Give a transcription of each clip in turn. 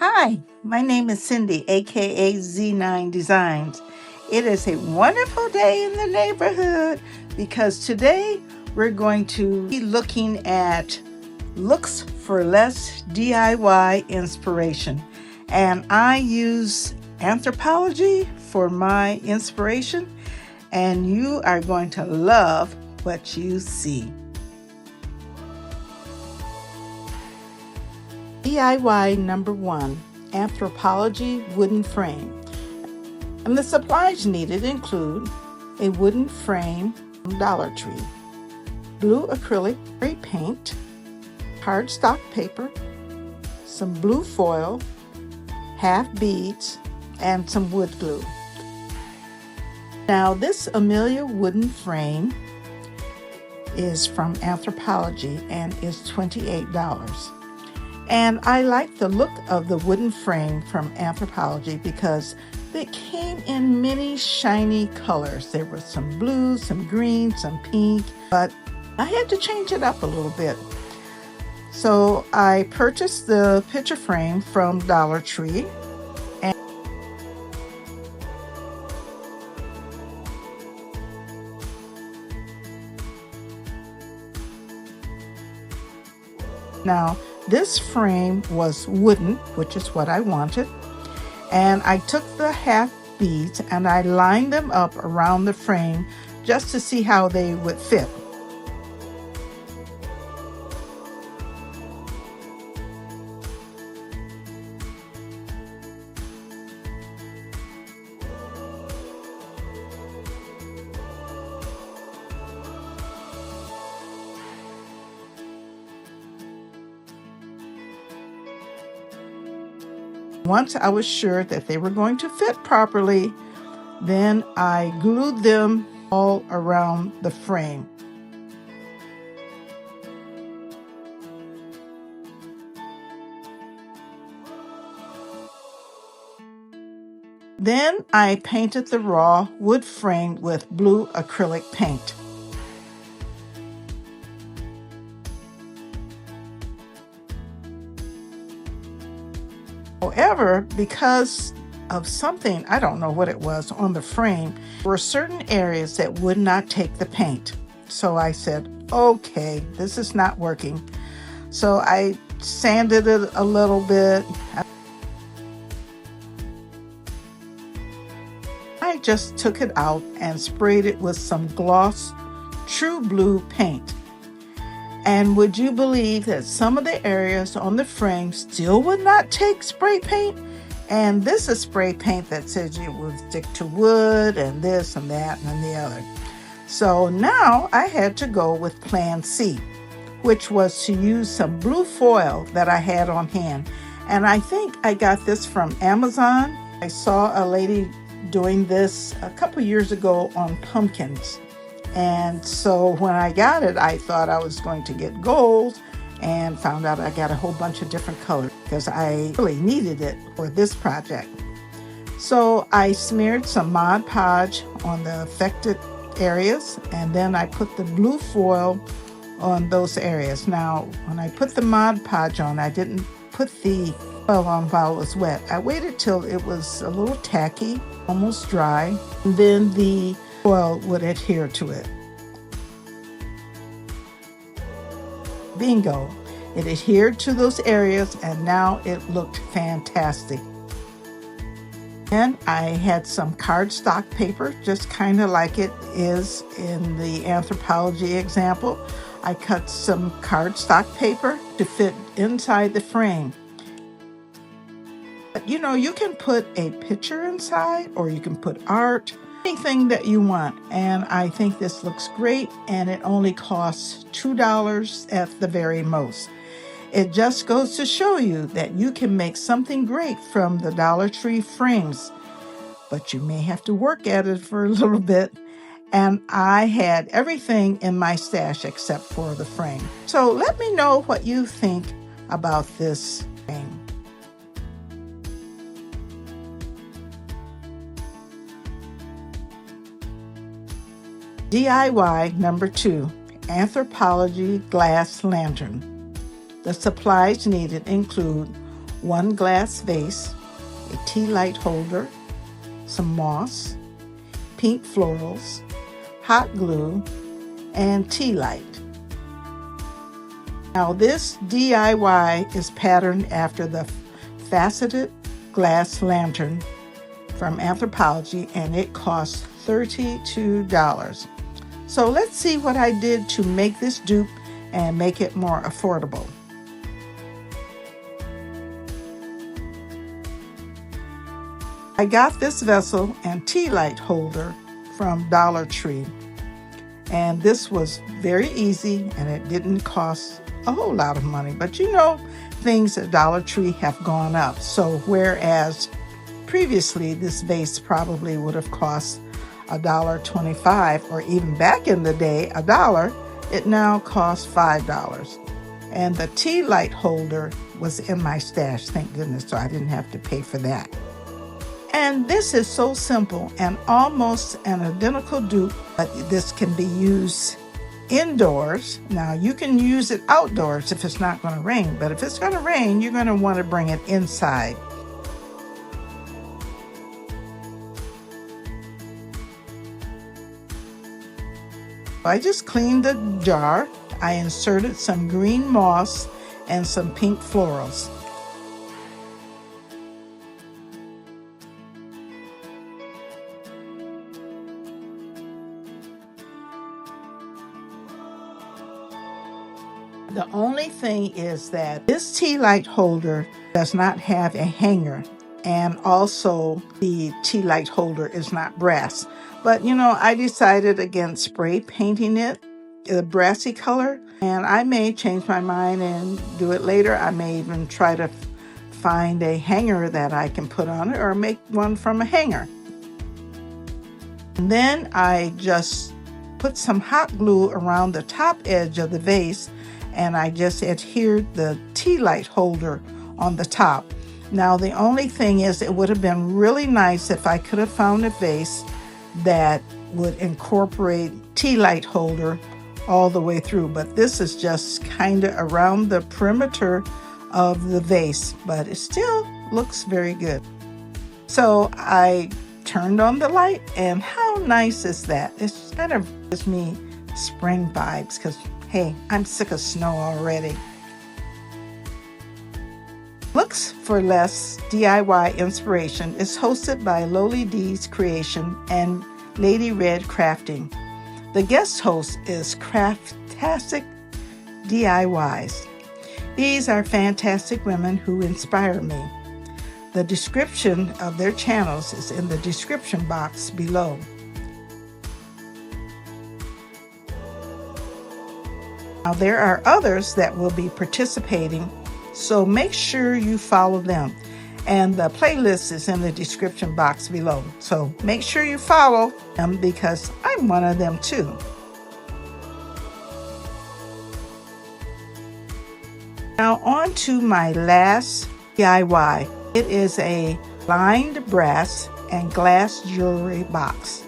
Hi, my name is Cindy, aka Z9designs. It is a wonderful day in the neighborhood because today we're going to be looking at looks for less DIY inspiration. And I use Anthropologie for my inspiration, and you are going to love what you see. DIY number 1, Anthropologie wooden frame. And the supplies needed include a wooden frame from Dollar Tree, blue acrylic spray paint, cardstock paper, some blue foil, half beads, and some wood glue. Now this Amelia wooden frame is from Anthropologie and is $28. And I like the look of the wooden frame from Anthropologie because it came in many shiny colors. There were some blue, some green, some pink, but I had to change it up a little bit. So I purchased the picture frame from Dollar Tree. And now, this frame was wooden, which is what I wanted, and I took the half beads and I lined them up around the frame just to see how they would fit. Once I was sure that they were going to fit properly, then I glued them all around the frame. Then I painted the raw wood frame with blue acrylic paint. However, because of something, I don't know what it was, on the frame, there were certain areas that would not take the paint. So I said, okay, this is not working. So I sanded it a little bit. I just took it out and sprayed it with some gloss true blue paint. And would you believe that some of the areas on the frame still would not take spray paint? And this is spray paint that says it would stick to wood and this and that and the other. So now I had to go with plan C, which was to use some blue foil that I had on hand. And I think I got this from Amazon. I saw a lady doing this a couple years ago on pumpkins. And so when I got it, I thought I was going to get gold and found out I got a whole bunch of different colors because I really needed it for this project. So I smeared some Mod Podge on the affected areas, and then I put the blue foil on those areas. Now, when I put the Mod Podge on, I didn't put the foil on while it was wet. I waited till it was a little tacky, almost dry, and then the foil would adhere to it. Bingo! It adhered to those areas and now it looked fantastic. Then I had some cardstock paper, just kind of like it is in the Anthropologie example. I cut some cardstock paper to fit inside the frame. But you know, you can put a picture inside or you can put art, anything that you want. And I think this looks great, and it only costs $2 at the very most. It just goes to show you that you can make something great from the Dollar Tree frames, but you may have to work at it for a little bit. And I had everything in my stash except for the frame. So let me know what you think about this frame. DIY number 2, Anthropologie glass lantern. The supplies needed include one glass vase, a tea light holder, some moss, pink florals, hot glue, and tea light. Now this DIY is patterned after the faceted glass lantern from Anthropologie, and it costs $32. So let's see what I did to make this dupe and make it more affordable. I got this vessel and tea light holder from Dollar Tree, and this was very easy and it didn't cost a whole lot of money. But you know, things at Dollar Tree have gone up. So whereas previously this vase probably would have cost $1.25, or even back in the day $1, it now costs $5. And the tea light holder was in my stash, thank goodness, so I didn't have to pay for that. And this is so simple and almost an identical dupe, but this can be used indoors. Now you can use it outdoors if it's not going to rain, but if it's going to rain, you're going to want to bring it inside. I just cleaned the jar. I inserted some green moss and some pink florals. The only thing is that this tea light holder does not have a hanger, and also the tea light holder is not brass. But you know, I decided against spray painting it a brassy color, and I may change my mind and do it later. I may even try to find a hanger that I can put on it, or make one from a hanger. And then I just put some hot glue around the top edge of the vase, and I just adhered the tea light holder on the top. Now the only thing is, it would have been really nice if I could have found a vase that would incorporate tea light holder all the way through, but this is just kind of around the perimeter of the vase, but it still looks very good. So I turned on the light, and how nice is that? It kind of gives me spring vibes, because hey, I'm sick of snow already. Looks for Less DIY Inspiration is hosted by Loli D's Creation and Lady Red Crafting. The guest host is Craftastic DIYs. These are fantastic women who inspire me. The description of their channels is in the description box below. Now there are others that will be participating, so make sure you follow them. And the playlist is in the description box below. So make sure you follow them, because I'm one of them too. Now on to my last DIY. It is a lined brass and glass jewelry box.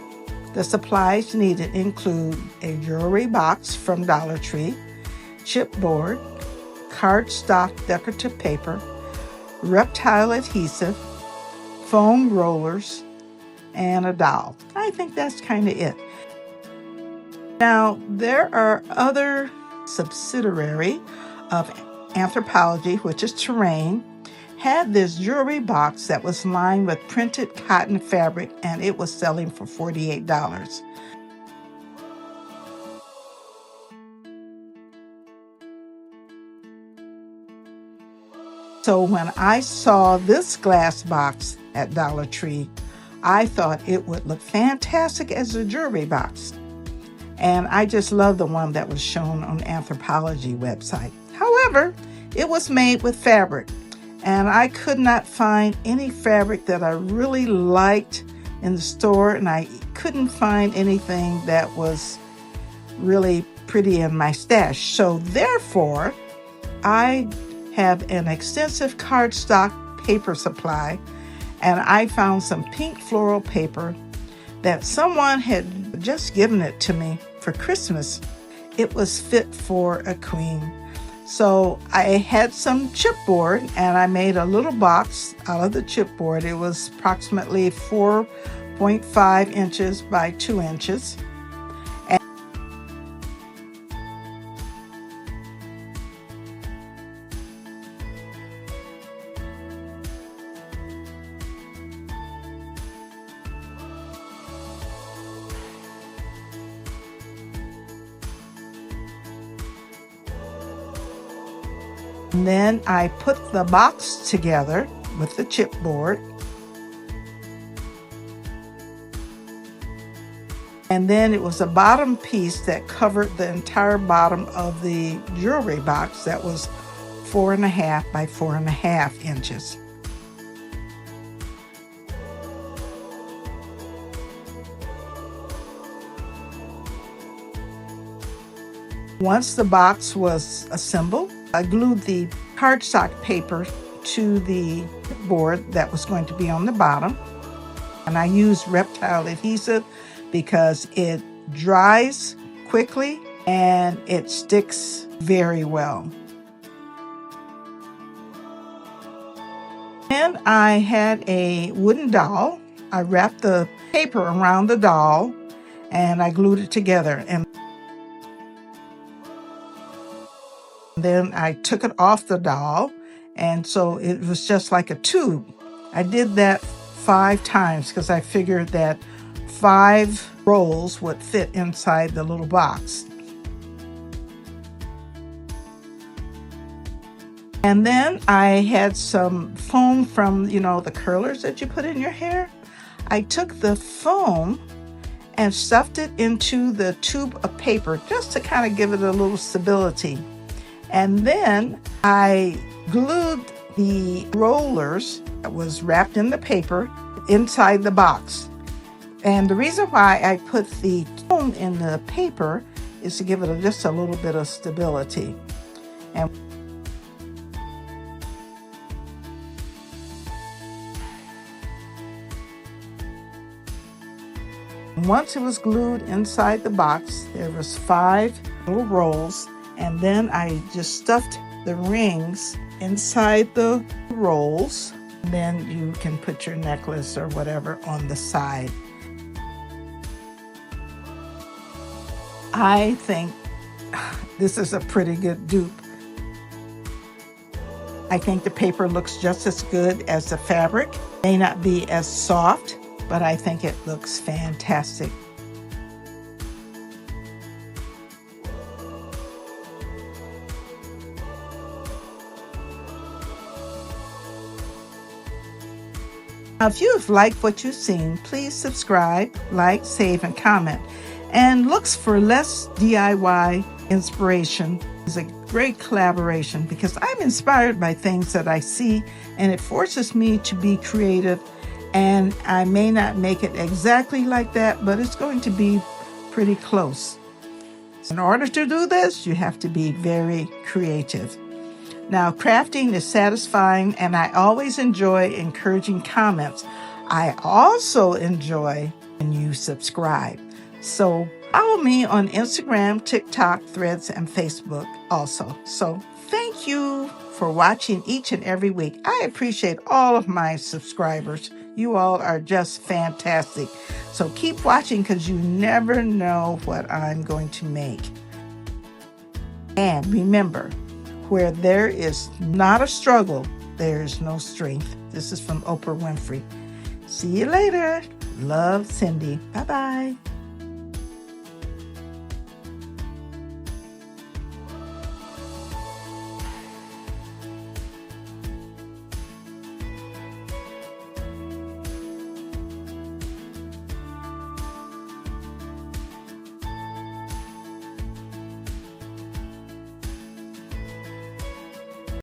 The supplies needed include a jewelry box from Dollar Tree, chipboard, cardstock decorative paper, reptile adhesive, foam rollers, and a dowel. I think that's kind of it. Now, there are other subsidiary of Anthropologie, which is Terrain, had this jewelry box that was lined with printed cotton fabric, and it was selling for $48. So when I saw this glass box at Dollar Tree, I thought it would look fantastic as a jewelry box. And I just love the one that was shown on Anthropologie website. However, it was made with fabric, and I could not find any fabric that I really liked in the store, and I couldn't find anything that was really pretty in my stash. So therefore, I have an extensive cardstock paper supply, and I found some pink floral paper that someone had just given it to me for Christmas. It was fit for a queen. So I had some chipboard and I made a little box out of the chipboard. It was approximately 4.5 inches by 2 inches. And then I put the box together with the chipboard. And then it was a bottom piece that covered the entire bottom of the jewelry box that was 4.5 by 4.5 inches. Once the box was assembled, I glued the cardstock paper to the board that was going to be on the bottom. And I used reptile adhesive because it dries quickly and it sticks very well. And I had a wooden doll. I wrapped the paper around the doll and I glued it together. And then I took it off the doll, and so it was just like a tube. I did that 5 times because I figured that 5 rolls would fit inside the little box. And then I had some foam from, the curlers that you put in your hair. I took the foam and stuffed it into the tube of paper just to kind of give it a little stability. And then I glued the rollers that was wrapped in the paper inside the box. And the reason why I put the foam in the paper is to give it just a little bit of stability. And once it was glued inside the box, there was 5 little rolls. And then I just stuffed the rings inside the rolls. And then you can put your necklace or whatever on the side. I think this is a pretty good dupe. I think the paper looks just as good as the fabric. May not be as soft, but I think it looks fantastic. Now, if you've liked what you've seen, please subscribe, like, save, and comment. And looks for less DIY inspiration is a great collaboration because I'm inspired by things that I see, and it forces me to be creative. And I may not make it exactly like that, but it's going to be pretty close. In order to do this, you have to be very creative. Now, crafting is satisfying, and I always enjoy encouraging comments. I also enjoy when you subscribe. So follow me on Instagram, TikTok, Threads, and Facebook also. So thank you for watching each and every week. I appreciate all of my subscribers. You all are just fantastic. So keep watching because you never know what I'm going to make. And remember, where there is not a struggle, there is no strength. This is from Oprah Winfrey. See you later. Love, Cindy. Bye-bye.